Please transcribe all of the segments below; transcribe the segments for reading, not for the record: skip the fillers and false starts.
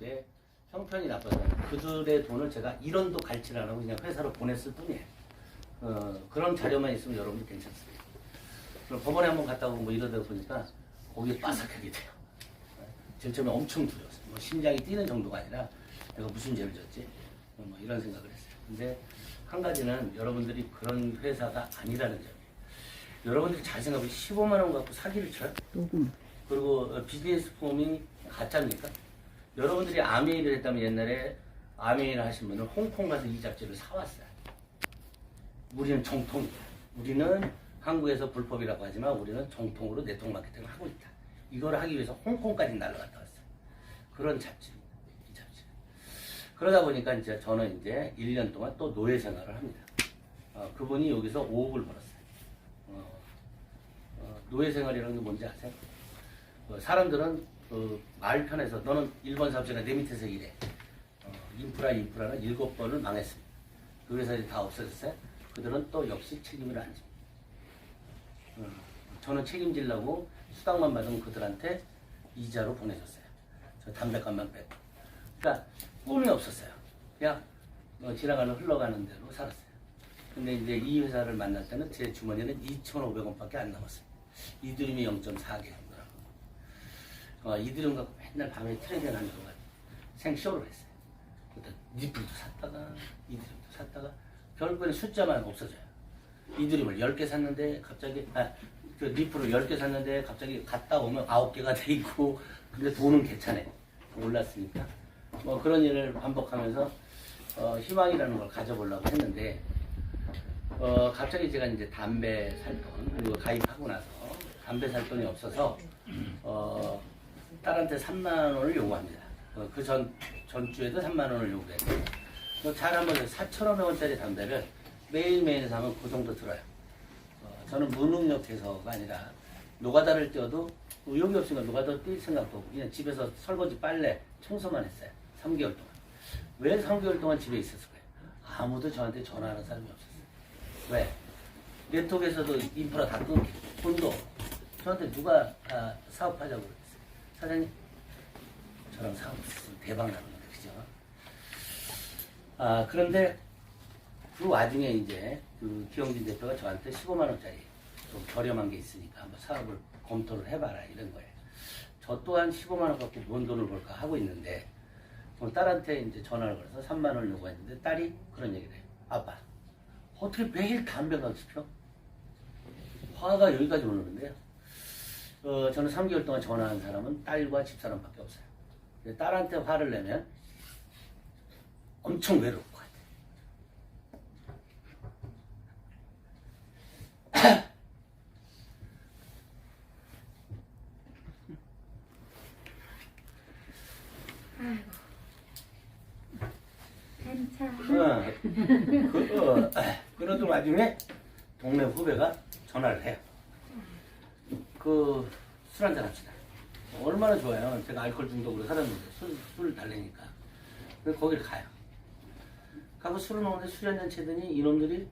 내 형편이 나빠서 그들의 돈을 제가 1원도 갈취를 안 하고 그냥 회사로 보냈을 뿐이에요. 그런 자료만 있으면 여러분들 괜찮습니다. 그럼 법원에 한번 갔다 오고 뭐 이러다 보니까 거기에 빠삭하게 돼요. 제일 처음에 엄청 두려웠어요. 뭐 심장이 뛰는 정도가 아니라 내가 무슨 죄를 졌지? 뭐 이런 생각을 했어요. 근데 한 가지는 여러분들이 그런 회사가 아니라는 점이에요. 여러분들이 잘 생각해보면 15만 원 갖고 사기를 쳐요. 그리고 비즈니스 폼이 가짜입니까? 여러분들이 아메이를 했다면 옛날에 아메이를 하신 분은 홍콩 가서 이 잡지를 사왔어요. 우리는 정통이다. 우리는 한국에서 불법이라고 하지만 우리는 정통으로 네트워크 마케팅을 하고 있다. 이걸 하기 위해서 홍콩까지 날아갔다 왔어요. 그런 잡지입니다. 이 잡지. 그러다 보니까 이제 저는 이제 1년 동안 또 노예 생활을 합니다. 그분이 여기서 5억을 벌었어요. 노예 생활이라는 게 뭔지 아세요? 사람들은 말 편해서 너는 1번 사업자가 내 밑에서 일해. 인프라는 7번을 망했습니다. 그 회사들이 다 없어졌어요. 그들은 또 역시 책임을 안 집니다. 저는 책임지려고 수당만 받으면 그들한테 이자로 보내줬어요. 저 담배값만 빼고. 그러니까 꿈이 없었어요. 그냥 지나가는 흘러가는 대로 살았어요. 근데 이제 이 회사를 만날 때는 제 주머니에는 2,500원밖에 안 남았어요. 이드림이 0.4개. 이들은 갖고 맨날 밤에 트레이딩 하는 동안 생쇼를 했어요. 니플도 샀다가 이드림도 샀다가 결국에는 숫자만 없어져요. 이드림을 10개 샀는데 갑자기 그 니플을 10개 샀는데 갑자기 갔다 오면 9개가 돼 있고 근데 돈은 괜찮아요. 올랐으니까 뭐 그런 일을 반복하면서 희망이라는 걸 가져보려고 했는데 갑자기 제가 이제 담배 살 돈 그리고 가입하고 나서 담배 살 돈이 없어서 딸한테 3만 원을 요구합니다. 그 전주에도 3만 원을 요구했어요. 잘하면 4,500원짜리 담배를 매일매일 사면 그 정도 들어요. 저는 무능력해서가 아니라 노가다를 뛰어도 의욕이 없으니까 노가다를 뛸 생각도 없고 그냥 집에서 설거지, 빨래, 청소만 했어요. 3개월 동안. 왜 3개월 동안 집에 있었을까요? 아무도 저한테 전화하는 사람이 없었어요. 왜? 네트워크에서도 인프라 다 끊기고 돈도 저한테 누가 사업하자고 그랬어요. 사장님, 저랑 사업 대박 나는 건데, 그죠? 그런데 그 와중에 이제 그 기영진 대표가 저한테 15만원짜리 좀 저렴한 게 있으니까 한번 사업을 검토를 해봐라 이런 거예요. 저 또한 15만원 갖고 뭔 돈을 벌까 하고 있는데 딸한테 이제 전화를 걸어서 3만원을 요구했는데 딸이 그런 얘기를 해요. 아빠, 어떻게 매일 담배가 피워? 화가 여기까지 오르는데요. 저는 3개월 동안 전화한 사람은 딸과 집사람밖에 없어요. 딸한테 화를 내면 엄청 외로울 것 같아요. 아이고, 괜찮아. 그러던 와중에 동네 후배가 전화를 해요. 술 한잔 합시다. 얼마나 좋아요. 제가 알코올 중독으로 살았는데 술 달래니까. 그래서 거기를 가요. 가고 술을 먹는데 술이 한잔 채더니 이놈들이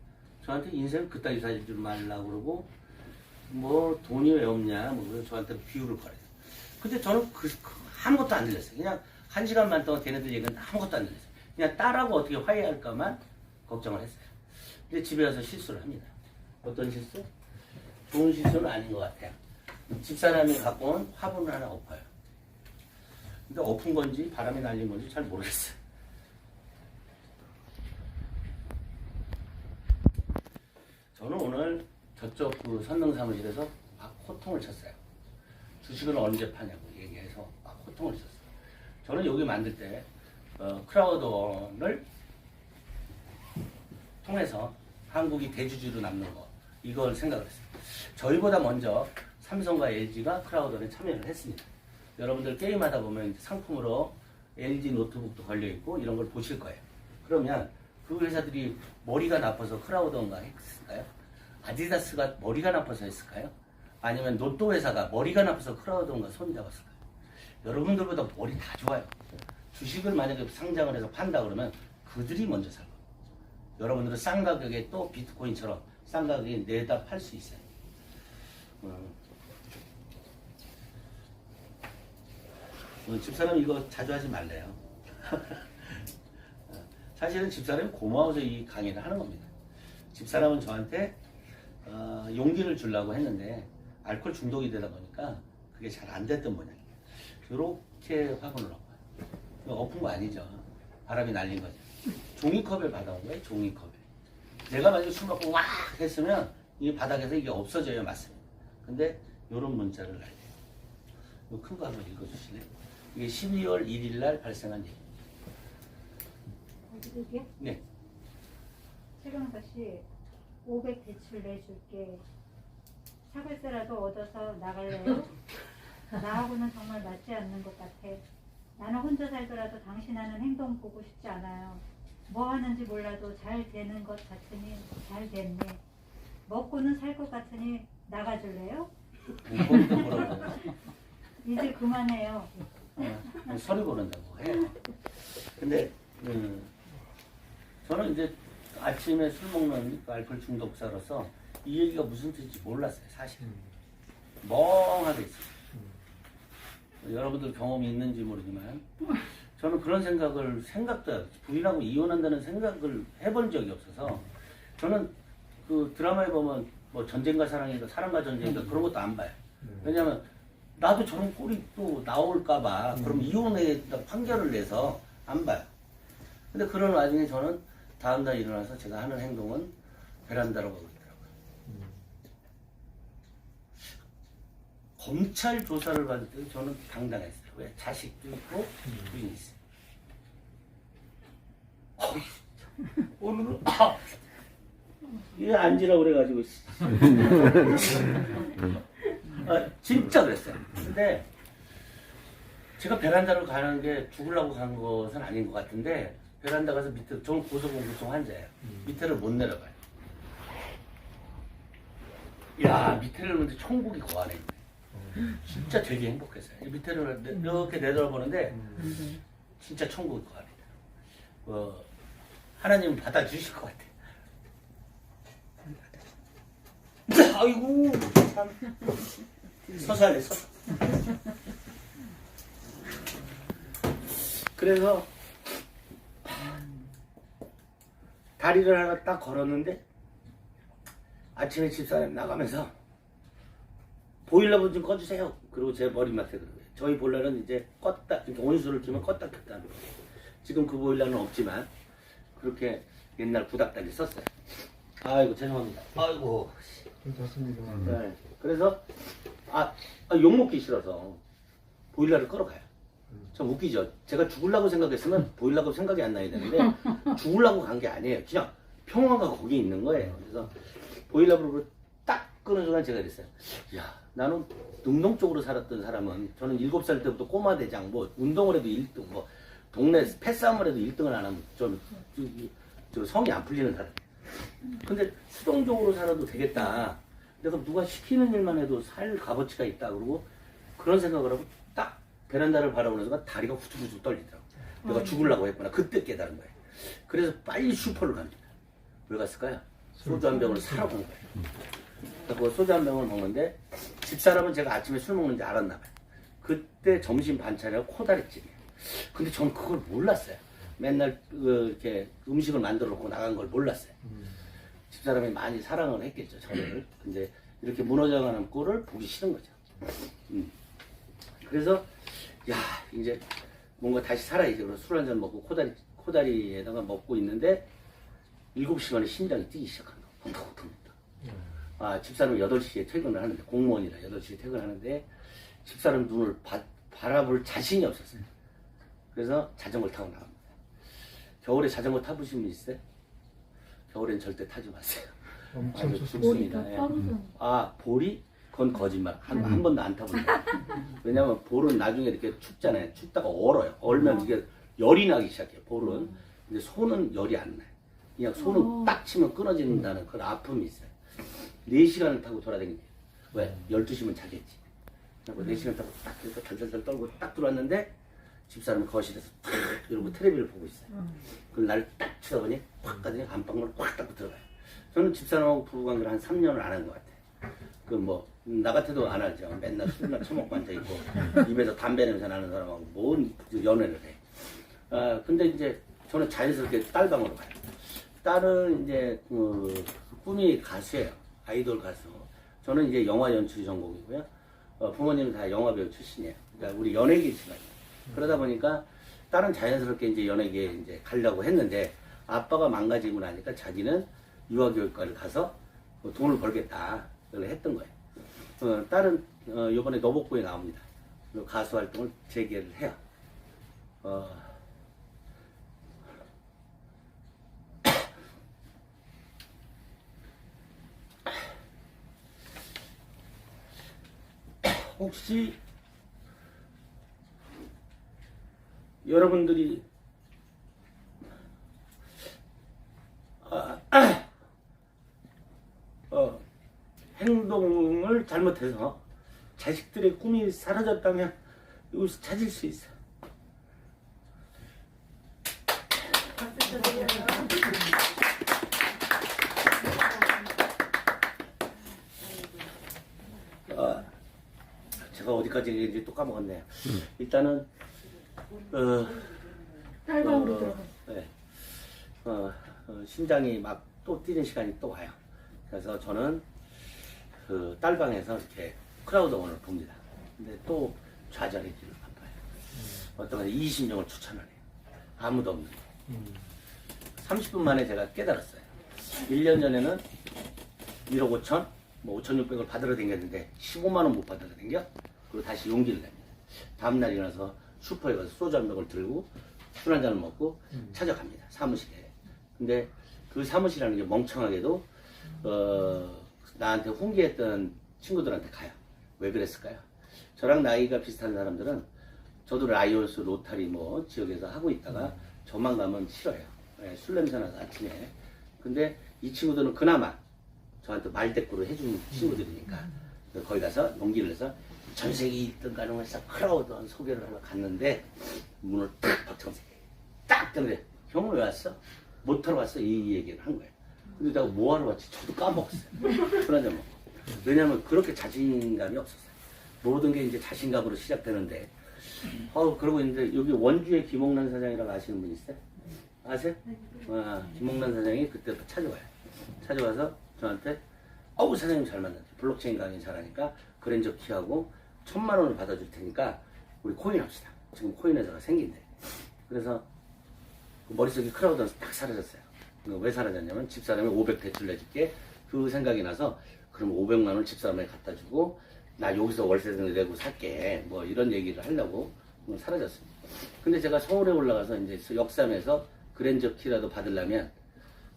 저한테 인생을 그따위 사줄 줄 말라고 그러고 뭐 돈이 왜 없냐 뭐 저한테 비유를 거려요. 근데 저는 아무것도 안 들렸어요. 그냥 1시간만 동안 걔네들 얘기는 아무것도 안 들렸어요. 그냥 딸하고 어떻게 화해할까만 걱정을 했어요. 근데 집에 와서 실수를 합니다. 어떤 실수? 좋은 실수는 아닌 것 같아요. 집사람이 갖고 온 화분을 하나 엎어요. 근데 엎은 건지 바람이 날린 건지 잘 모르겠어요. 저는 오늘 저쪽 그 선릉 사무실에서 막 호통을 쳤어요. 주식을 언제 파냐고 얘기해서 막 호통을 쳤어요. 저는 여기 만들 때 크라우드원을 통해서 한국이 대주주로 남는 거 이걸 생각을 했어요. 저희보다 먼저 삼성과 LG가 크라우드원에 참여를 했습니다. 여러분들 게임하다 보면 상품으로 LG 노트북도 걸려있고 이런 걸 보실 거예요. 그러면 그 회사들이 머리가 나빠서 크라우드원과 했을까요? 아디다스가 머리가 나빠서 했을까요? 아니면 로또 회사가 머리가 나빠서 크라우드원과 손잡았을까요? 여러분들보다 머리 다 좋아요. 주식을 만약에 상장을 해서 판다 그러면 그들이 먼저 살 거예요. 여러분들은 싼 가격에 또 비트코인처럼 싼 가격에 내다 팔 수 있어요. 집사람 이거 자주 하지 말래요. 사실은 집사람이 고마워서 이 강의를 하는 겁니다. 집사람은 저한테 용기를 주려고 했는데 알코올 중독이 되다 보니까 그게 잘 안 됐던 모양이에요. 이렇게 화분을 엎어요. 이거 엎은 거 아니죠. 바람이 날린 거죠. 종이컵을 받아온 거예요. 종이컵에. 내가 만약에 술 먹고 와 했으면 이 바닥에서 이게 없어져야 맞습니다. 근데 이런 문자를 날려요. 이거 큰 거 한번 읽어주실래요? 이게 12월 1일 날 발생한 얘기입니다. 여기요? 네. 최강사 씨, 500 대출 내줄게. 사글세라도 얻어서 나갈래요? 나하고는 정말 맞지 않는 것 같아. 나는 혼자 살더라도 당신 하는 행동 보고 싶지 않아요. 뭐 하는지 몰라도 잘 되는 것 같으니 잘 됐네. 먹고는 살 것 같으니 나가줄래요? 거기도 뭐라고 이제 그만해요. 서류 보낸다고 해요. 근데 저는 이제 아침에 술 먹는 알코올 중독자로서 이 얘기가 무슨 뜻인지 몰랐어요. 사실 멍하게 있어요. 여러분들 경험이 있는지 모르지만 저는 그런 생각도 부인하고 이혼한다는 생각을 해본 적이 없어서 저는 그 드라마에 보면 뭐 전쟁과 사랑인가 사랑과 전쟁인가 그런 것도 안 봐요. 왜냐면 나도 저런 꼴이 또 나올까봐 그럼 이혼에 판결을 내서 안 봐요. 근데 그런 와중에 저는 다음날 일어나서 제가 하는 행동은 베란다로 가고 있더라고요. 검찰 조사를 받을 때 저는 당당했어요. 왜? 자식도 있고 부인이 있어요. 오늘은 이게 앉으라고 그래가지고 진짜 그랬어요. 근데 제가 베란다로 가는 게 죽으려고 간 것은 아닌 것 같은데 베란다 가서 밑에 저는 고소공포증 환자예요. 밑에를 못 내려가요. 야 밑에를 보는데 천국이 그 안에 있네. 진짜 되게 행복했어요. 이 밑에를 이렇게 내려보는데 진짜 천국이 그 안에 있다. 하나님은 받아주실 것 같아요. 아이고 참 서서 할래 서서. 그래서 다리를 하나 딱 걸었는데 아침에 집사람 나가면서 보일러 좀 꺼주세요. 그리고 제 머리맡에 그러고요. 저희 보일러는 이제 껐다 이렇게 온수를 주면 껐다 켰다 하는 거예요. 지금 그 보일러는 없지만 그렇게 옛날 구닥다리 썼어요. 아이고 죄송합니다. 아이고. 좋습니다. 네. 그래서 욕먹기 싫어서 보일러를 끌어가요. 참 웃기죠. 제가 죽으려고 생각했으면 보일러고 생각이 안 나야 되는데 죽으려고 간 게 아니에요. 그냥 평화가 거기 있는 거예요. 그래서 보일러를 딱 끄는 순간 제가 그랬어요. 야, 나는 능동적으로 살았던 사람은 저는 7살 때부터 꼬마 대장 뭐 운동을 해도 1등 뭐 동네 패싸움을 해도 1등을 안 하면 좀 성이 안 풀리는 사람. 근데 수동적으로 살아도 되겠다. 내가 누가 시키는 일만 해도 살 값어치가 있다. 그러고 그런 생각을 하고 딱 베란다를 바라보는 순간 다리가 후두후두 떨리더라고. 내가 죽으려고 했구나. 그때 깨달은 거예요. 그래서 빨리 슈퍼를 갑니다. 왜 갔을까요? 소주 한 병을 사러 간 거예요. 그 소주 한 병을 먹는데 집사람은 제가 아침에 술 먹는지 알았나 봐요. 그때 점심 반찬이라고 코다리찜이에요. 근데 전 그걸 몰랐어요. 맨날 이렇게 음식을 만들어 놓고 나간 걸 몰랐어요. 집사람이 많이 사랑을 했겠죠, 저를. 근데 이렇게 무너져가는 꼴을 보기 싫은 거죠. 그래서 야 이제 뭔가 다시 살아야지. 그래서 술 한잔 먹고 코다리에다가 먹고 있는데 7시간에 심장이 뛰기 시작한 거. 쿵쿵쿵쿵. 집사람은 8시에 퇴근을 하는데 공무원이라 8시에 퇴근하는데 집사람 눈을 바라볼 자신이 없었어요. 그래서 자전거를 타고 나갑니다. 겨울에 자전거 타보신 분 있어요? 겨울엔 절대 타지 마세요. 엄청 좋습니다. 예. 볼이? 그건 거짓말. 한 번도 안 타본다. 왜냐면 볼은 나중에 이렇게 춥잖아요. 춥다가 얼어요. 얼면 이게 열이 나기 시작해요. 볼은. 근데 손은 열이 안 나요. 그냥 손을 딱 치면 끊어진다는 그런 아픔이 있어요. 4시간을 타고 돌아다니는 거예요. 왜? 12시면 자겠지. 그리고 4시간 타고 딱 이렇게 덜덜덜 떨고 딱 들어왔는데 집사람은 거실에서 탁 이러고 텔레비를 보고 있어요. 그걸 날 딱 쳐다보니 확 가더니 안방문을 확 닫고 들어가요. 저는 집사람하고 부부관계를 한 3년을 안 한 것 같아요. 그 뭐 나 같아도 안 하죠. 맨날 술이나 처먹고 앉아 있고 입에서 담배 냄새 나는 사람하고 뭔 연애를 해. 근데 이제 저는 자연스럽게 딸방으로 가요. 딸은 이제 그 꿈이 가수예요. 아이돌 가수. 저는 이제 영화 연출 전공이고요. 부모님은 다 영화배우 출신이에요. 그러니까 우리 연예계 집안이에요. 그러다 보니까 딸은 자연스럽게 이제 연예계에 이제 가려고 했는데 아빠가 망가지고 나니까 자기는 유아교육과를 가서 돈을 벌겠다. 그걸 했던 거예요. 딸은 이번에 노복부에 나옵니다. 가수 활동을 재개를 해요. 혹시 여러분들이 행동을 잘못해서 자식들의 꿈이 사라졌다면 이것을 찾을 수 있어. 제가 어디까지 얘기했는지 또 까먹었네요. 일단은 딸방으로 들어가. 네. 심장이 막 또 뛰는 시간이 또 와요. 그래서 저는 그 딸방에서 이렇게 크라우드원을 봅니다. 근데 또 좌절의 길을 바빠요. 어떤 건 20명을 추천을 해요. 아무도 없는 거. 30분 만에 제가 깨달았어요. 1년 전에는 1억 5천, 뭐 5,600을 받으러 다녔는데 15만 원 못 받으러 다녀. 그리고 다시 용기를 냅니다. 다음날 일어나서 슈퍼에 가서 소주 한 병을 들고 술 한 잔을 먹고 찾아갑니다. 사무실에. 근데 그 사무실이라는 게 멍청하게도 나한테 훈계했던 친구들한테 가요. 왜 그랬을까요? 저랑 나이가 비슷한 사람들은 저도 라이온스 로타리 뭐 지역에서 하고 있다가 저만 가면 싫어요. 네, 술 냄새 나서 아침에. 근데 이 친구들은 그나마 저한테 말대꾸를 해준 친구들이니까 거기 가서 용기를 내서 전 세계 1등 가능해서 크라우드원 소개를 하러 갔는데 문을 탁 박청석이 딱 뜨는데 형은 왜 왔어? 못 하러 왔어? 이 얘기를 한 거예요. 근데 내가 뭐 하러 왔지? 저도 까먹었어요. 술 한잔 먹고. 왜냐면 그렇게 자신감이 없었어요. 모든 게 이제 자신감으로 시작되는데 그러고 있는데 여기 원주의 김홍란 사장이라고 아시는 분 있어요? 아세요? 김홍란 사장이 그때부터 찾아와요. 찾아와서 저한테 사장님 잘 만났죠. 블록체인 강의 잘하니까 그랜저 키하고 1,000만 원을 받아줄 테니까 우리 코인 합시다. 지금 코인 회사가 생긴대. 그래서 머릿속에 크라우드가 딱 사라졌어요. 왜 사라졌냐면 집사람이 500 대출 내줄게. 그 생각이 나서 그럼 500만 원을 집사람에게 갖다 주고 나 여기서 월세 내고 살게. 뭐 이런 얘기를 하려고 사라졌습니다. 근데 제가 서울에 올라가서 이제 역삼에서 그랜저 키라도 받으려면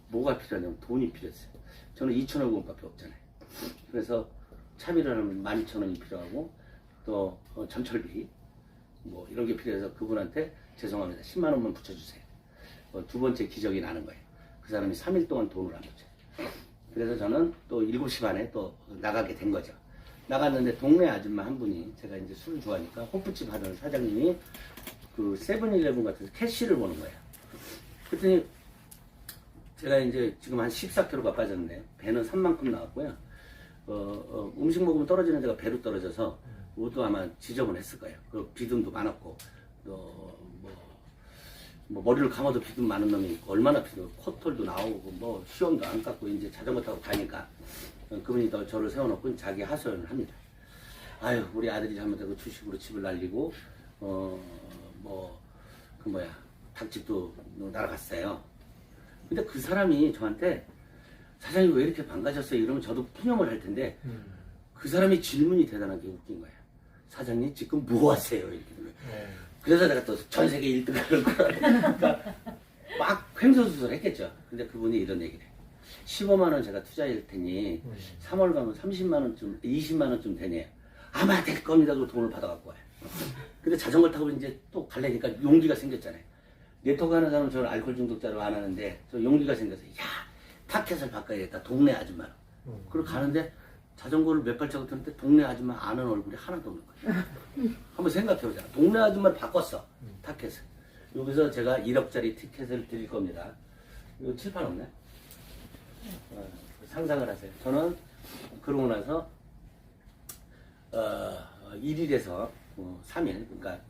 뭐가 필요하냐면 돈이 필요했어요. 저는 2,500원밖에 없잖아요. 그래서 차비를 하면 12,000원이 필요하고 또 전철비 뭐 이런 게 필요해서 그분한테 죄송합니다. 10만 원만 붙여주세요. 두 번째 기적이 나는 거예요. 그 사람이 3일 동안 돈을 안 붙여요. 그래서 저는 또 7시 반에 또 나가게 된 거죠. 나갔는데 동네 아줌마 한 분이 제가 이제 술을 좋아하니까 호프집 하던 사장님이 그 세븐일레븐 같은 캐시를 보는 거예요. 그랬더니 제가 이제 지금 한 14kg가 빠졌는데 배는 산만큼 나왔고요. 음식 먹으면 떨어지는 데가 배로 떨어져서 옷도 아마 지저분했을 거예요. 그 비듬도 많았고 뭐 머리를 감아도 비듬 많은 놈이 있고 얼마나 비듬 코털도 나오고 뭐 시험도 안 깎고 이제 자전거 타고 가니까 그분이 또 저를 세워놓고 자기 하소연을 합니다. 아유 우리 아들이 잘못하고 주식으로 집을 날리고 닭집도 날아갔어요. 근데 그 사람이 저한테 사장님 왜 이렇게 반가셨어요? 이러면 저도 푸념을 할 텐데 그 사람이 질문이 대단하게 웃긴 거예요. 사장님 지금 뭐 하세요? 이렇게. 그래서 내가 또 전 세계 1등을 그러니까 막 횡설수설 했겠죠. 근데 그분이 이런 얘기를 해요. 15만 원 제가 투자할 테니 3월 가면 30만 원쯤, 20만 원쯤 되네요. 아마 될 겁니다. 그 돈을 받아갖고 와요. 근데 자전거 타고 이제 또 갈래니까 용기가 생겼잖아요. 네트워크 하는 사람은 저를 알코올 중독자로 안 하는데 저 용기가 생겨서 타켓을 바꿔야겠다. 동네 아줌마로. 그리고 가는데 자전거를 몇 발자국 타는데 동네 아줌마 아는 얼굴이 하나도 없는 거예요. 한번 생각해보자. 동네 아줌마를 바꿨어. 타켓을. 여기서 제가 1억짜리 티켓을 드릴 겁니다. 이거 칠판 없네? 상상을 하세요. 저는 그러고 나서 1일에서 3일, 그러니까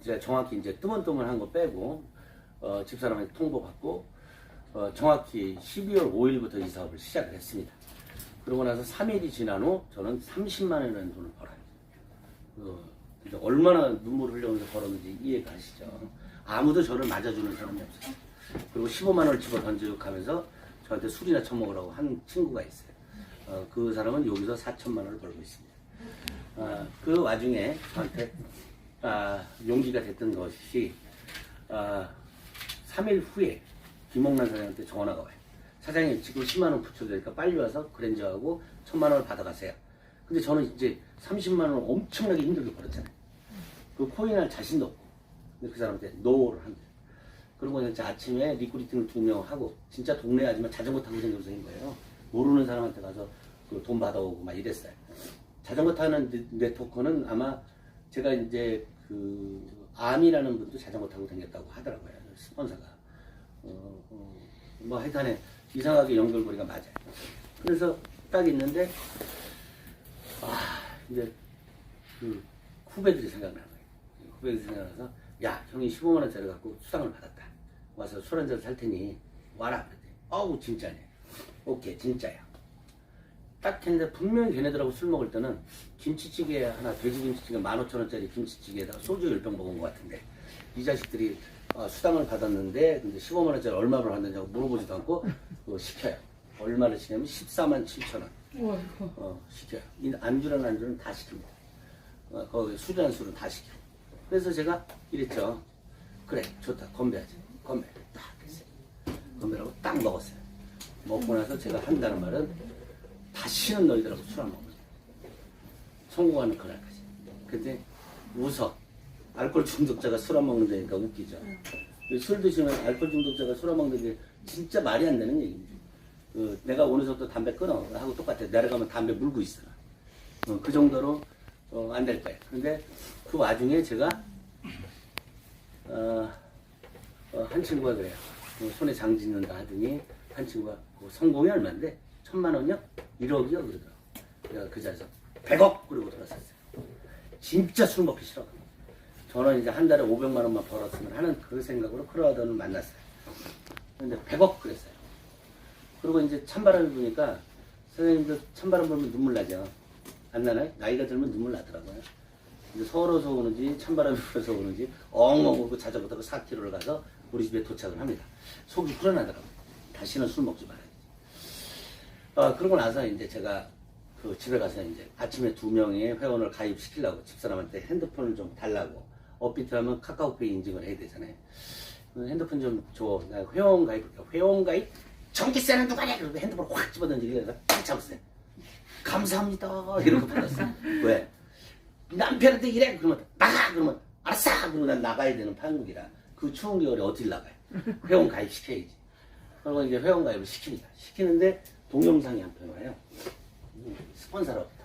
제가 정확히 이제 뜨문뜨문한 거 빼고 집사람한테 통보받고 정확히 12월 5일부터 이 사업을 시작을 했습니다. 그러고 나서 3일이 지난 후 저는 30만 원이라는 돈을 벌어요. 근데 얼마나 눈물을 흘려면서 벌었는지 이해가 가시죠. 아무도 저를 맞아주는 사람이 없어요. 그리고 15만 원을 집어 던지고 하면서 저한테 술이나 처먹으라고 한 친구가 있어요. 그 사람은 여기서 4천만 원을 벌고 있습니다. 그 와중에 저한테 용기가 됐던 것이 3일 후에 김홍란 사장한테 전화가 와요. 사장님 지금 10만 원 붙여드리니까 빨리 와서 그랜저하고 1,000만 원을 받아가세요. 근데 저는 이제 30만 원을 엄청나게 힘들게 벌었잖아요. 그 코인할 자신도 없고. 근데 그 사람한테 노를 합니다. 그리고 이제 아침에 리크루팅 2명 하고 진짜 동네 아줌마 자전거 타고 생겨서 인 거예요. 모르는 사람한테 가서 그 돈 받아오고 막 이랬어요. 자전거 타는 네트워크는 아마 제가 이제 그 암이라는 분도 자전거 타고 다녔다고 하더라고요. 스폰서가. 뭐 하여튼에 이상하게 연결고리가 맞아요. 그래서 딱 있는데 이제 그 후배들이 생각나는 거예요. 후배들이 생각나서 야 형이 15만 원짜리 갖고 수당을 받았다. 와서 술 한잔 살 테니 와라 그랬더니 어우 진짜네. 오케이 진짜야. 딱 했는데 분명히 걔네들하고 술 먹을 때는 김치찌개 하나, 돼지김치찌개 15,000원짜리 김치찌개에다가 소주 10병 먹은 것 같은데 이 자식들이 수당을 받았는데 근데 15만 원짜리 얼마를 받느냐고 물어보지도 않고 그거 시켜요. 얼마를 시키냐면 14만 7천 원. 시켜요. 이 안주는 다 시킵니다. 거기 술이란 술은 다 시켜. 그래서 제가 이랬죠. 그래 좋다 건배하지. 건배 딱 했어요. 건배라고 딱 먹었어요. 먹고 나서 제가 한다는 말은 다시는 너희들하고 술 안 먹는다. 성공하는 그날까지. 근데 웃어. 알코올 중독자가 술 안 먹는다니까 웃기죠. 술 드시면 알코올 중독자가 술 안 먹는 게 진짜 말이 안 되는 얘기입니다. 내가 오늘부터 담배 끊어 하고 똑같아. 내려가면 담배 물고 있어. 그 정도로 안 될 거예요. 근데 그 와중에 제가 한 친구가 그래요. 손에 장 짓는다 하더니 한 친구가 성공이 얼마인데 1,000만 원이요? 1억이요? 그러더라고. 내가 그 자리에서 100억! 그러고 돌아섰어요. 진짜 술 먹기 싫어. 저는 이제 한 달에 500만 원만 벌었으면 하는 그 생각으로 크루아더를 만났어요. 근데 100억 그랬어요. 그리고 이제 찬바람이 부니까 선생님도 찬바람 불면 눈물 나죠. 안 나나요? 나이가 들면 눈물 나더라고요. 근데 서울에서 오는지 찬바람이 불어서 오는지 엉엉 울고 자전거 타고 4km를 가서 우리 집에 도착을 합니다. 속이 불어나더라고요. 다시는 술 먹지 말아야지. 그러고 나서 이제 제가 그 집에 가서 이제 아침에 2명의 회원을 가입시키려고 집사람한테 핸드폰을 좀 달라고 업비트하면 카카오페이 인증을 해야 되잖아요. 핸드폰 좀 줘. 나 회원 가입할게. 회원 가입? 전기세는 누가냐? 그러고 핸드폰을 확 집어던지길래 딱 잡았어요. 감사합니다. 이러고 받았어요. 왜? 남편한테 이래? 그러면 나가! 그러면 알았어! 그러고 난 나가야 되는 판국이라 그 추운 겨울에 어딜 나가요? 회원 가입 시켜야지. 그리고 이제 회원 가입을 시킵니다. 시키는데 동영상이 한 편 와요. 스폰서로부터.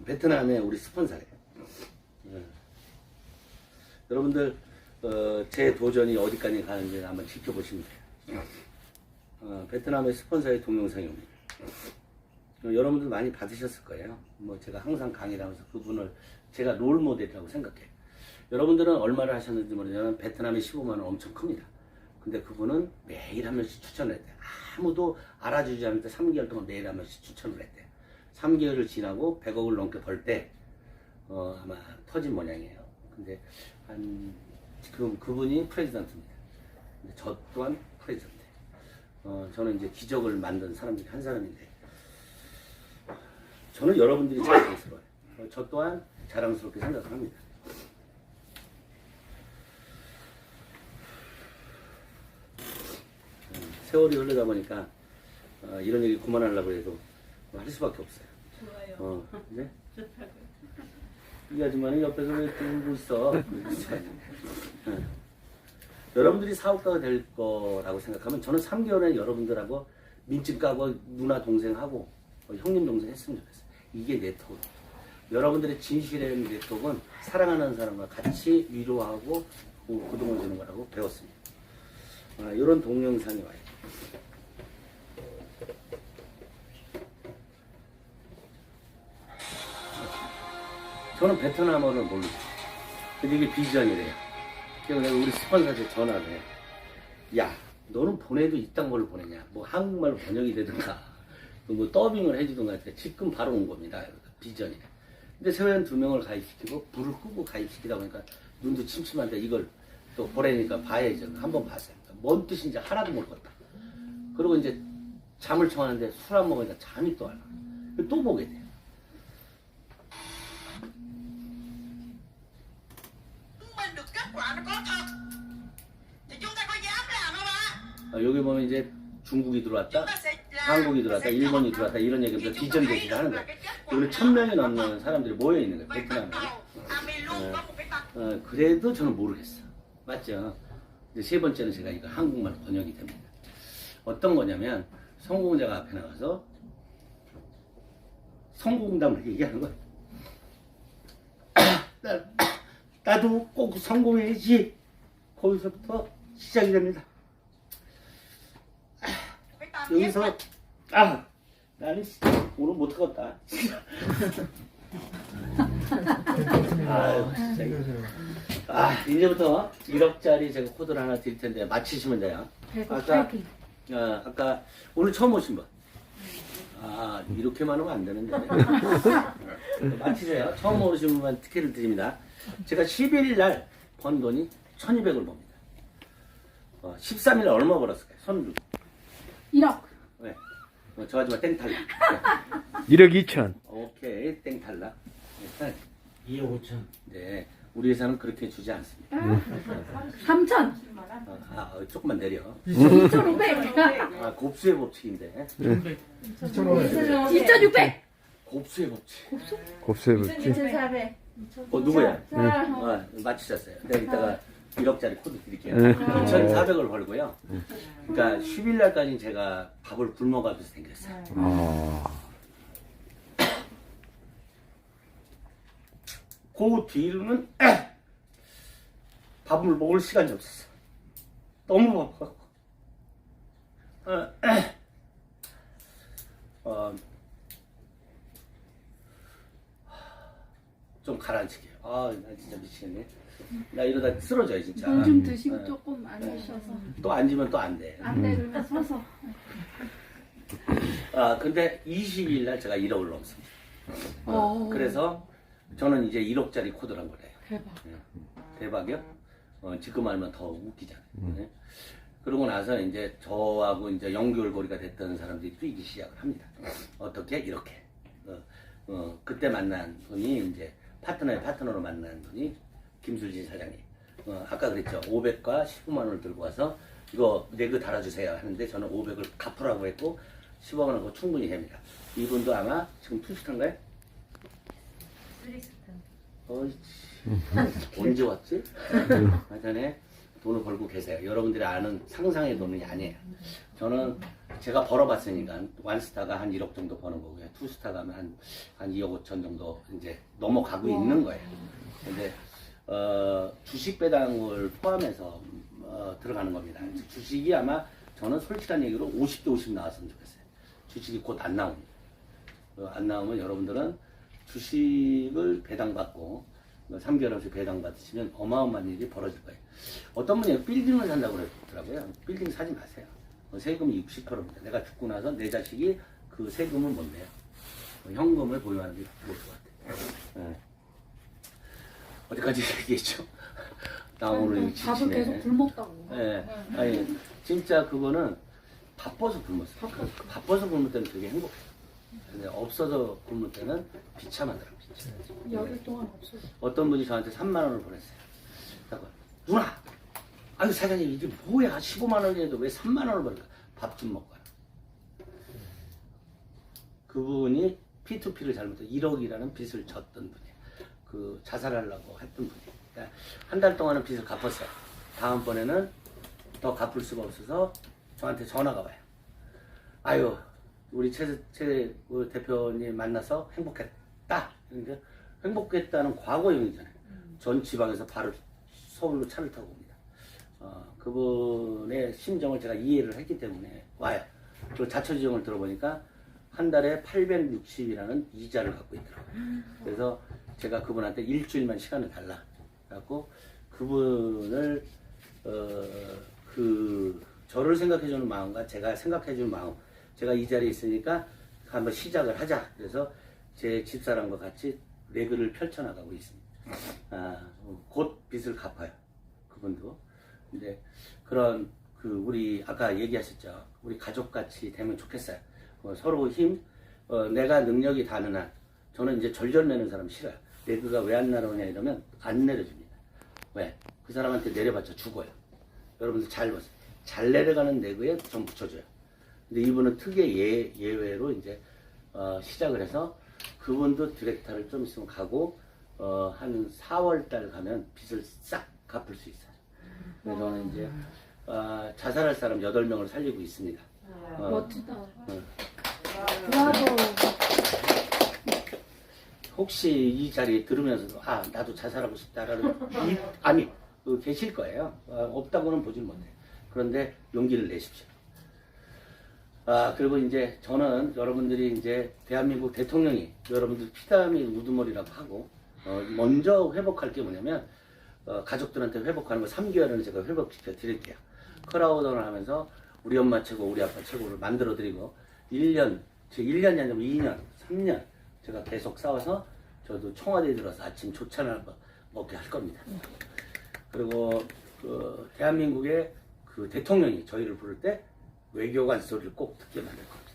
베트남의 우리 스폰서래요. 여러분들 제 도전이 어디까지 가는지 한번 지켜보시면 돼요. 베트남의 스폰서의 동영상이 옵니다. 여러분들 많이 받으셨을 거예요. 뭐 제가 항상 강의를 하면서 그분을 제가 롤 모델이라고 생각해요. 여러분들은 얼마를 하셨는지 모르지만 베트남의 15만 원 엄청 큽니다. 근데 그분은 매일 한 명씩 추천을 했대요. 아무도 알아주지 않을 때 3개월 동안 매일 한 명씩 추천을 했대요. 3개월을 지나고 100억을 넘게 벌 때 아마 터진 모양이에요. 근데 지금 그분이 프레지던트입니다. 근데 저 또한 프레지던트. 저는 이제 기적을 만든 사람 중에 한 사람인데 저는 여러분들이 자랑스러워요. 저 또한 자랑스럽게 생각을 합니다. 세월이 흐르다 보니까 이런 얘기 그만하려고 해도 할 수밖에 없어요. 좋아요. 네? 좋다고요. 이 아줌마는 옆에서 왜 울고 있어? 여러분들이 사업가가 될 거라고 생각하면 저는 3개월에 여러분들하고 민증 까고 누나 동생하고 형님 동생 했으면 좋겠어요. 이게 네트워크. 여러분들의 진실의 네트워크는 사랑하는 사람과 같이 위로하고 구동을 주는 거라고 배웠습니다. 이런 동영상이 와요. 저는 베트남어를 모르죠. 근데 이게 비전이래요. 그래서 내가 우리 스폰서한테 전화를 해. 야, 너는 보내도 이딴 걸 보내냐? 뭐 한국말로 번역이 되든가, 뭐 더빙을 해주든가 해서 지금 바로 온 겁니다. 비전이래. 근데 세원 2명을 가입시키고 불을 끄고 가입시키다 보니까 눈도 침침한데 이걸 또 보내니까 봐야죠. 한번 봤어요. 뭔 뜻인지 하나도 모르겠다. 그리고 이제 잠을 청하는데 술 안 먹으니까 잠이 또 안 와. 또 보게 돼요. Mình được kết quả nó có thật thì chúng ta có dám làm không ạ? 여기 보면 이제 중국이 들어왔다, Chúng ta sẽ làm, 한국이 들어왔다, sẽ 일본이 chọn 들어왔다 이런 얘기를 khi chúng 비전 ta thấy 제시를 được 하는 là 거예요. cái kết quả 여기 nó 1000명이 có 넘는 thật. 사람들이 모여 있는 거예요. Vì bắt 베트남에. đầu Ami luôn có một cái tập 그래도 저는 모르겠어. 맞죠? 이제 세 번째는 제가 이거 한국말 번역이 됩니다. 어떤 거냐면 성공자가 앞에 나가서 성공담을 얘기하는 거예요. 나도 꼭 성공해야지. 거기서부터 시작이 됩니다. cái tâm 여기서 나는 오늘 못하겠다. 아유, 진짜. 이제부터 1억짜리 제가 코드를 하나 드릴 텐데 맞히시면 돼요. 아까 오늘 처음 오신 분. 이렇게만 하면 안 되는데. 맞히세요. 처음 오신 분만 티켓을 드립니다. 제가 10일 날 번 돈이 1200을 봅니다. 13일 얼마 벌었을까요? 손 1억. 네. 저 아줌마 땡탈락. 1억 2천. 오케이, 땡탈락. 2억 5천. 네. 우리 회사는 그렇게 주지 않습니다. 3천. 조금만 내려. 2,500. 곱수의 법칙인데. 2,500. 2,600. 곱수의 법칙. 곱셈을지. 2,400. 누구야? 자, 맞추셨어요. 내가 이따가 1억짜리 코드 드릴게요. 2,400을 벌고요. 그러니까 10일 날까지 제가 밥을 굶어가면서 생겼어요. 그 뒤로는 밥을 먹을 시간이 없었어. 너무 바빠갖고. 좀 가라앉히게요. 나 진짜 미치겠네. 나 이러다 쓰러져요, 진짜. 물 좀 드시고 조금 앉으셔서 또 앉으면 또 안 돼. 안 내려면 서서 근데 20일 날 제가 1억을 넘습니다. 그래서 저는 이제 1억짜리 코드란 거래요. 대박. 대박이요? 지금 알면 더 웃기잖아요. 네? 그러고 나서 이제 저하고 이제 연결고리가 됐던 사람들이 뛰기 시작을 합니다. 어떻게? 이렇게. 그때 만난 분이 이제 파트너의 파트너로 만난 분이 김술진 사장님. 아까 그랬죠. 500과 15만 원을 들고 와서 이거 내그 달아주세요 하는데 저는 500을 갚으라고 했고 15만 원 그거 충분히 됩니다. 이분도 아마 지금 투스탄가요? 언제 왔지? 전에 돈을 벌고 계세요. 여러분들이 아는 상상의 돈이 아니에요. 저는 제가 벌어봤으니까 완스타가 한 1억 정도 버는 거고요. 투스타 가면 한 2억 5천 정도 이제 넘어가고 있는 거예요. 근데 주식 배당을 포함해서 들어가는 겁니다. 주식이 아마 저는 솔직한 얘기로 50대 50 나왔으면 좋겠어요. 주식이 곧 안 나옵니다. 안 나오면 여러분들은 주식을 배당받고 3개월씩 배당받으시면 어마어마한 일이 벌어질 거예요. 어떤 분이 빌딩을 산다고 그러더라고요. 빌딩 사지 마세요. 세금이 60%입니다. 내가 죽고 나서 내 자식이 그 세금을 못 내요. 현금을 보유하는 게 좋을 것 같아요. 어디까지 얘기했죠? 나 오늘 밥을 지치네. 계속 굶었다고. 아니 진짜 그거는 바빠서 굶었어요. 바빠서 굶을 때는 되게 행복해요. 근데 없어서 굶을 때는 비참하더라고요. 열흘 동안 없었어. 어떤 분이 저한테 3만 원을 보냈어요. 그래서 누나, 아유 사장님 이게 뭐야? 15만 원이라도 왜 3만 원을 벌까? 밥 좀 먹고 와요. 그분이 P2P를 잘못해서 1억이라는 빚을 졌던 분이에요. 그 자살하려고 했던 분이에요. 그러니까 한 달 동안은 빚을 갚았어요. 다음번에는 더 갚을 수가 없어서 저한테 전화가 와요. 아유, 우리 최 대표님 만나서 행복했다. 그러니까 행복했다는 과거형이잖아요. 전 지방에서 바로 서울로 차를 타고 옵니다. 그분의 심정을 제가 이해를 했기 때문에 와요. 그리고 자초지종을 들어보니까 한 달에 860이라는 이자를 갖고 있더라고요. 그래서 제가 그분한테 일주일만 시간을 달라. 그래갖고 그분을 저를 생각해주는 마음과 제가 생각해주는 마음, 제가 이 자리에 있으니까 한번 시작을 하자. 그래서 제 집사람과 같이 레그를 펼쳐나가고 있습니다. 곧 빚을 갚아요. 그분도. 근데 그런 우리 아까 얘기하셨죠. 우리 가족같이 되면 좋겠어요. 서로 내가 능력이 닿는 한 저는 이제 절절 내는 사람 싫어요. 레그가 왜 안 나오냐 이러면 안 내려줍니다. 왜? 그 사람한테 내려봤자 죽어요. 여러분들 잘 보세요. 잘 내려가는 레그에 좀 붙여줘요. 근데 이분은 특이의 예외로 이제 시작을 해서 그분도 디렉터를 좀 있으면 가고 한 4월 달 가면 빚을 싹 갚을 수 있어요. 그래서 저는 이제 자살할 사람 8명을 살리고 있습니다. 멋지다. 브라보. 혹시 이 자리에 들으면서도 나도 자살하고 싶다라는 아니 계실 거예요. 없다고는 보질 못해요. 그런데 용기를 내십시오. 그리고 이제 저는 여러분들이 이제 대한민국 대통령이 여러분들 피땀이 우두머리라고 하고 먼저 회복할 게 뭐냐면 가족들한테 회복하는 거 3개월은 제가 회복시켜 드릴게요. 크라우드를 하면서 우리 엄마 최고, 우리 아빠 최고를 만들어 드리고 1년이 아니라 2년, 3년 제가 계속 싸워서 저도 청와대에 들어서 아침 조찬을 먹게 할 겁니다. 그리고 대한민국의 대통령이 저희를 부를 때 외교관 소리를 꼭 듣게 만들 겁니다.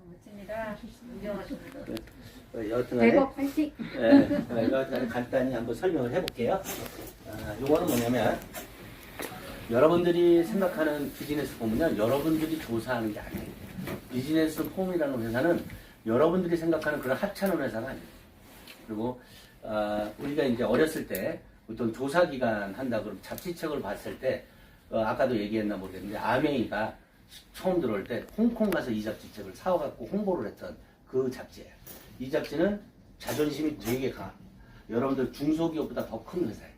멋집니다. 인정하십니다. 여튼간에 대박 파이팅. 여튼간에 간단히 한번 설명을 해볼게요. 요거는 뭐냐면 여러분들이 생각하는 비즈니스 폼은요, 여러분들이 조사하는 게 아니에요. 비즈니스 폼이라는 회사는 여러분들이 생각하는 그런 하찮은 회사가 아니에요. 그리고 우리가 이제 어렸을 때 어떤 조사기관 한다 그러면 잡지책을 봤을 때 아까도 얘기했나 모르겠는데 아메이가 처음 들어올 때 홍콩 가서 이 잡지책을 사와갖고 홍보를 했던 그 잡지예요. 이 잡지는 자존심이 되게 강합니다. 여러분들 중소기업보다 더 큰 회사예요.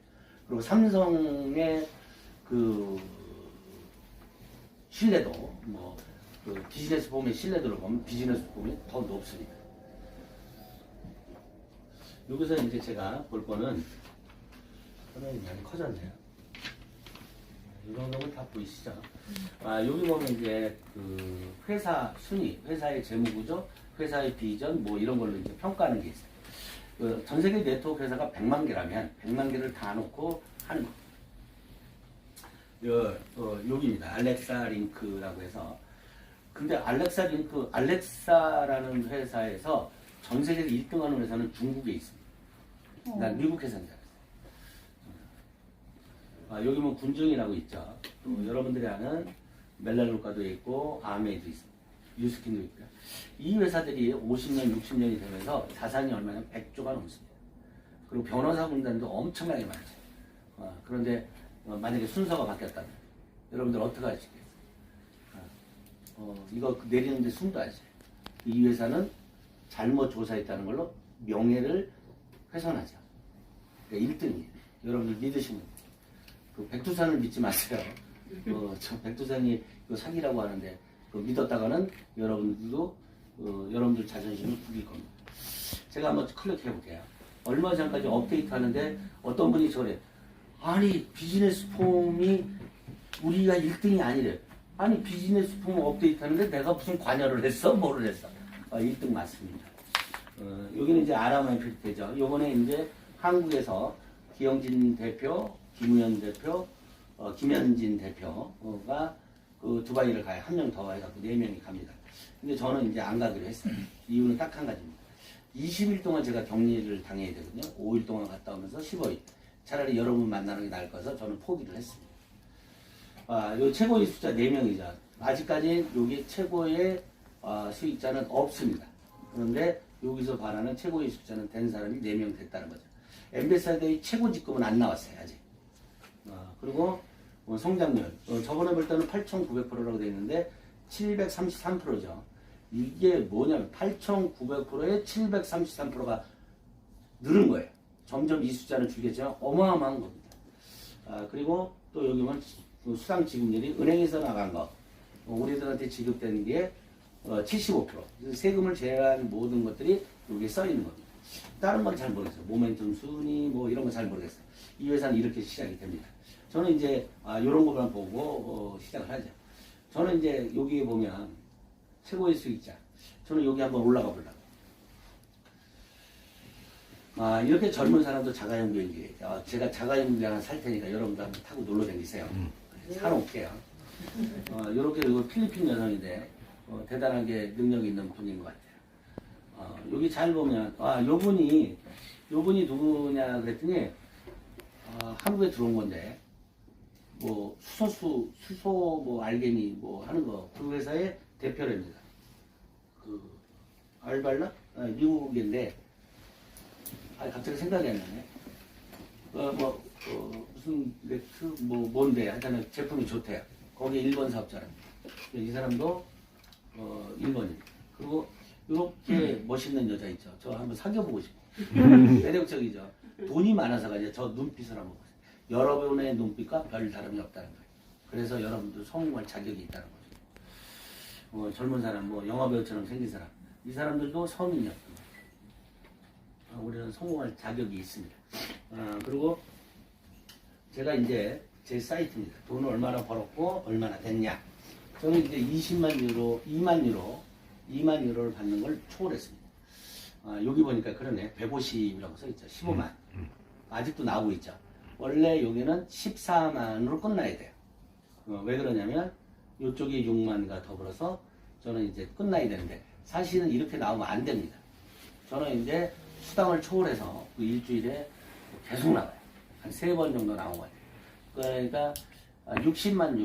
그리고 삼성의 신뢰도 비즈니스 폼의 신뢰도를 보면 비즈니스 폼이 더 높습니다. 여기서 이제 제가 볼 거는 화면이 많이 커졌네요. 이 정도면 다 보이시죠? 여기 보면 이제 회사 순위, 회사의 재무구조, 회사의 비전, 이런 걸로 이제 평가하는 게 있어요. 전 세계 네트워크 회사가 100만 개라면 100만 개를 다 놓고 하는 거. 여기입니다. 알렉사 링크라고 해서. 근데 알렉사라는 회사에서 전 세계에서 1등 하는 회사는 중국에 있습니다. 난 미국 회사인 줄 알았어요. 여기 뭐 군중이라고 있죠. 또 여러분들이 아는 멜랄루카도 있고 아메이도 있습니다. 유스킨도 있고요. 이 회사들이 50년, 60년이 되면서 자산이 얼마냐 100조가 넘습니다. 그리고 변호사 군단도 엄청나게 많죠. 그런데 만약에 순서가 바뀌었다면 여러분들 어떻게 하시겠어요? 이거 내리는데 숨도 안 쉬어요. 이 회사는 잘못 조사했다는 걸로 명예를 훼손하죠. 그러니까 1등이에요. 여러분들 믿으시면 백두산을 믿지 마세요. 저 백두산이 사기라고 하는데 믿었다가는 여러분들도 여러분들 자존심을 죽일 겁니다. 제가 한번 클릭해 볼게요. 얼마 전까지 업데이트 하는데 어떤 분이 저래. 아니 비즈니스 폼이 우리가 1등이 아니래. 아니 비즈니스 폼 업데이트 하는데 내가 무슨 관여를 했어? 뭐를 했어? 1등 맞습니다. 여기는 이제 아람아이필테죠. 요번에 이제 한국에서 기영진 대표, 김우현 대표, 김현진 대표가 두바이를 가요. 한 명 더 해갖고 4명이 갑니다. 근데 저는 이제 안 가기로 했어요. 이유는 딱 한 가지입니다. 20일 동안 제가 격리를 당해야 되거든요. 5일 동안 갔다 오면서 15일. 차라리 여러분 만나는 게 나을 거라서 저는 포기를 했습니다. 요 최고의 숫자 4명이죠. 아직까지 여기 최고의 수익자는 없습니다. 그런데 여기서 바라는 최고의 숫자는 된 사람이 4명 됐다는 거죠. 엠베사더의 최고 직급은 안 나왔어요, 아직. 그리고 성장률. 저번에 볼 때는 8,900%라고 되어 있는데 733%죠. 이게 뭐냐면 8,900%에 733%가 늘은 거예요. 점점 이 숫자는 줄겠지만 어마어마한 겁니다. 그리고 또 여기 보면 수당 지급률이 은행에서 나간 거. 우리들한테 지급되는 게 75%. 세금을 제외한 모든 것들이 여기에 써 있는 겁니다. 다른 건 잘 모르겠어요. 모멘텀 순위 뭐 이런 건 잘 모르겠어요. 이 회사는 이렇게 시작이 됩니다. 저는 이제 이런 것만 보고 시작을 하죠. 저는 이제 여기에 보면 최고의 수익자. 저는 여기 한번 올라가 보려고. 이렇게 젊은 사람도 자가용 비행기. 제가 자가용 비행기 하나 살 테니까 여러분도 한번 타고 놀러 다니세요. 사놓을게요. 이렇게 이거 필리핀 여성인데 대단하게 능력이 있는 분인 것 같아요. 여기 잘 보면 요분이 누구냐 그랬더니 한국에 들어온 건데 뭐 수소 뭐 알게니 뭐 하는 거 그 회사의 대표랍니다. 그 알발라 미국인데 갑자기 생각이 안 나네. 무슨 맥스 뭔데 하여튼 제품이 좋대요. 거기 일본 사업자랍니다. 이 사람도 일본인. 그리고 이렇게 멋있는 여자 있죠. 저 한번 사귀어보고 싶어. 매력적이죠. 돈이 많아서 가지고 저 눈빛을 한번 보세요. 여러분의 눈빛과 별 다름이 없다는 거예요. 그래서 여러분도 성공할 자격이 있다는 거죠. 젊은 사람, 뭐 영화배우처럼 생긴 사람, 이 사람들도 성인이었던 거예요. 우리는 성공할 자격이 있습니다. 그리고 제가 이제 제 사이트입니다. 돈을 얼마나 벌었고 얼마나 됐냐. 저는 이제 2만 유로를 받는 걸 초월했습니다. 여기 보니까 그러네. 150이라고 써있죠. 15만. 아직도 나오고 있죠. 원래 여기는 14만으로 끝나야 돼요. 왜 그러냐면 이쪽이 6만과 더불어서 저는 이제 끝나야 되는데 사실은 이렇게 나오면 안 됩니다. 저는 이제 수당을 초월해서 그 일주일에 계속 나와요. 한 3번 정도 나온 거예요. 그러니까 6만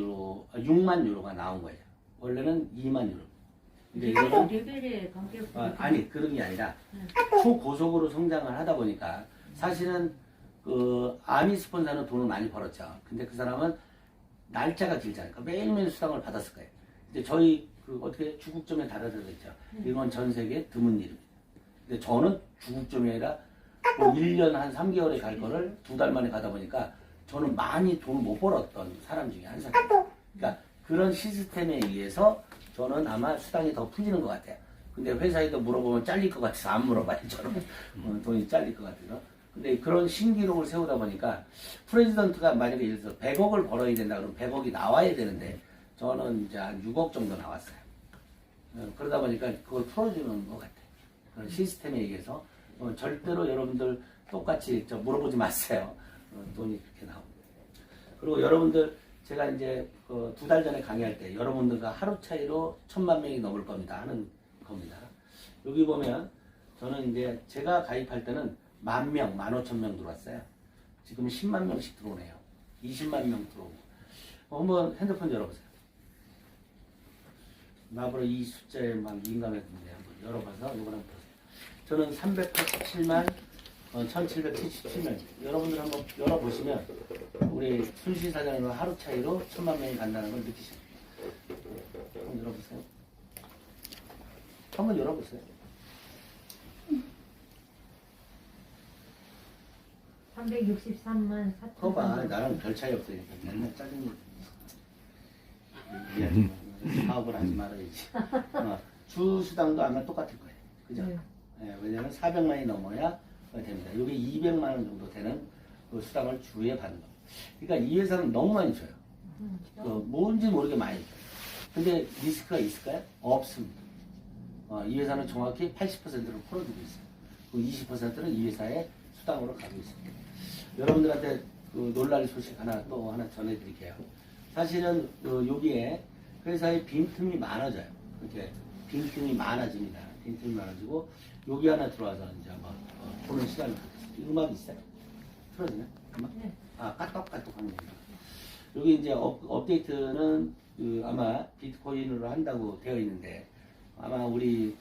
유로가 나온 거예요. 원래는 2만 유로. 근데 이거는 레벨에 관계없이 아니 그런 게 아니라 초고속으로 성장을 하다 보니까 사실은 그 아미 스폰서는 돈을 많이 벌었죠. 근데 그 사람은 날짜가 길잖아요. 그러니까 매일매일 수당을 받았을 거예요. 근데 저희 그 어떻게 주국점에 달아들어 있죠. 이건 전 세계에 드문 일입니다. 근데 저는 주국점이 아니라 뭐 1년 한 3개월에 갈 거를 2달 만에 가다 보니까 저는 많이 돈을 못 벌었던 사람 중에 한 사람. 그러니까 그런 시스템에 의해서 저는 아마 수당이 더 풀리는 것 같아요. 근데 회사에도 물어보면 잘릴 것 같아서 안 물어봐요. 저는 돈이 잘릴 것 같아서. 근데 그런 신기록을 세우다 보니까 프레지던트가 만약에 예를 들어서 100억을 벌어야 된다 그러면 100억이 나와야 되는데 저는 이제 한 6억 정도 나왔어요. 그러다 보니까 그걸 풀어주는 것 같아요. 그런 시스템에 의해서 절대로 여러분들 똑같이 물어보지 마세요. 돈이 그렇게 나옵니다. 그리고 여러분들 제가 이제 2달 전에 강의할 때 여러분들과 하루 차이로 1000만 명이 넘을 겁니다 하는 겁니다. 여기 보면 저는 이제 제가 가입할 때는 10,000명, 15,000명 들어왔어요. 지금 10만 명씩 들어오네요. 20만 명 들어오고. 한번 핸드폰 열어보세요. 나보다 이 숫자에 막 민감했는데 한번 열어봐서 이걸 한번 보세요. 저는 387만 1777명. 여러분들 한번 열어보시면 우리 순시 사장님과 하루 차이로 1000만 명이 간다는 걸 느끼십니다. 한번 열어보세요. 한번 열어보세요. 363만 4천. 거봐, 나랑 별 차이 없으니까 맨날 짜증나. 미안해. 사업을 하지 말아야지. 주 수당도 아마 똑같을 거예요. 그죠? 네, 왜냐면 400만이 넘어야 됩니다. 여기 200만 원 정도 되는 그 수당을 주에 받는 겁니다. 그러니까 이 회사는 너무 많이 줘요. 뭔지 모르게 많이 줘요. 근데 리스크가 있을까요? 없습니다. 이 회사는 정확히 80%를 풀어주고 있어요. 그 20%는 이 회사의 수당으로 가고 있습니다. 여러분들한테 그 놀랄 소식 또 하나 전해드릴게요. 사실은 여기에 회사의 빈틈이 많아져요. 이렇게 빈틈이 많아집니다. 빈틈이 많아지고 여기 하나 들어와서 이제 한번 보는 시간을 갖겠습니다. 음악 있어요? 틀어지나? 음악? 네. 까똑까똑 하는 겁니다. 여기 이제 업데이트는 아마 비트코인으로 한다고 되어 있는데 아마 우리